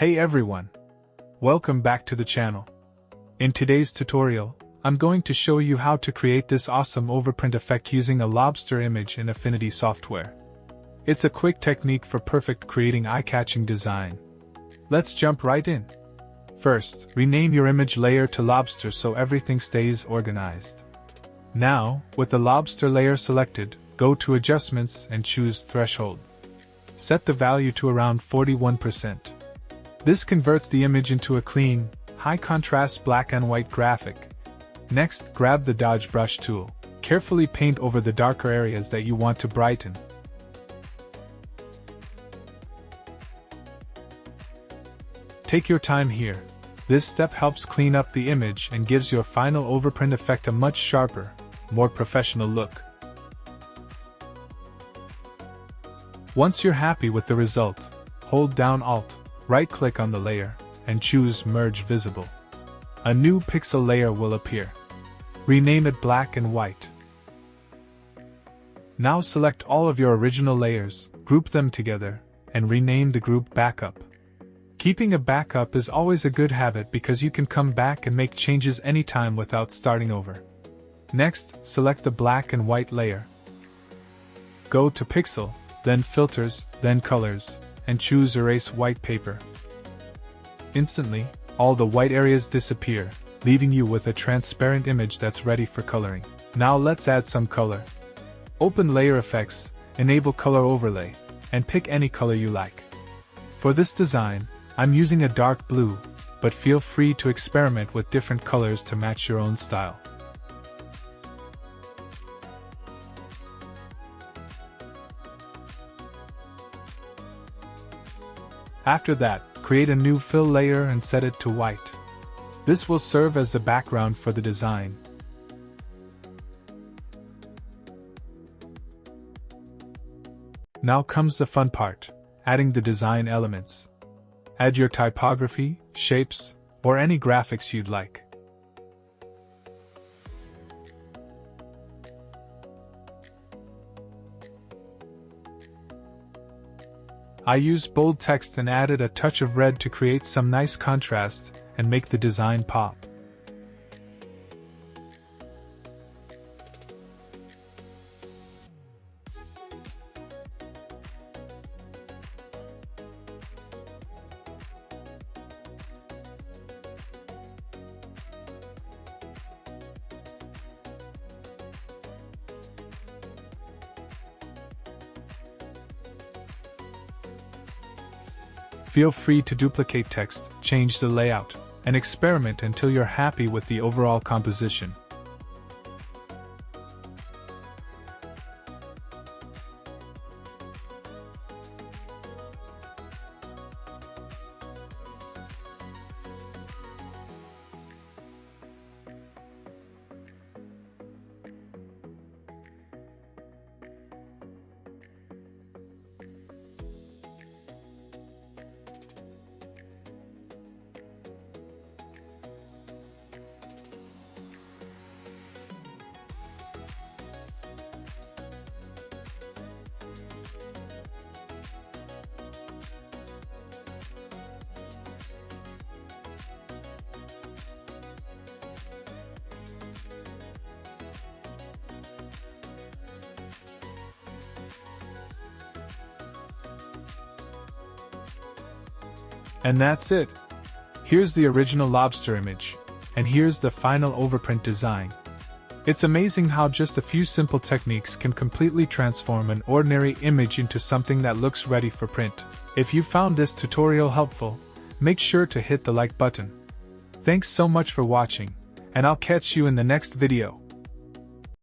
Hey everyone! Welcome back to the channel. In today's tutorial, I'm going to show you how to create this awesome overprint effect using a lobster image in Affinity software. It's a quick technique for perfect creating eye-catching design. Let's jump right in. First, rename your image layer to lobster so everything stays organized. Now, with the lobster layer selected, go to Adjustments and choose Threshold. Set the value to around 41%. This converts the image into a clean, high-contrast black and white graphic. Next, grab the Dodge Brush tool. Carefully paint over the darker areas that you want to brighten. Take your time here. This step helps clean up the image and gives your final overprint effect a much sharper, more professional look. Once you're happy with the result, hold down Alt, right-click on the layer, and choose Merge Visible. A new pixel layer will appear. Rename it Black and White. Now select all of your original layers, group them together, and rename the group Backup. Keeping a backup is always a good habit because you can come back and make changes anytime without starting over. Next, select the black and white layer. Go to Pixel, then Filters, then Colors, and choose Erase White Paper. Instantly, all the white areas disappear, leaving you with a transparent image that's ready for coloring. Now let's add some color. Open Layer Effects, enable Color Overlay, and pick any color you like. For this design, I'm using a dark blue, but feel free to experiment with different colors to match your own style. After that, create a new fill layer and set it to white. This will serve as the background for the design. Now comes the fun part, adding the design elements. Add your typography, shapes, or any graphics you'd like. I used bold text and added a touch of red to create some nice contrast and make the design pop. Feel free to duplicate text, change the layout, and experiment until you're happy with the overall composition. And that's it. Here's the original lobster image, and here's the final overprint design. It's amazing how just a few simple techniques can completely transform an ordinary image into something that looks ready for print. If you found this tutorial helpful, make sure to hit the like button. Thanks so much for watching, and I'll catch you in the next video.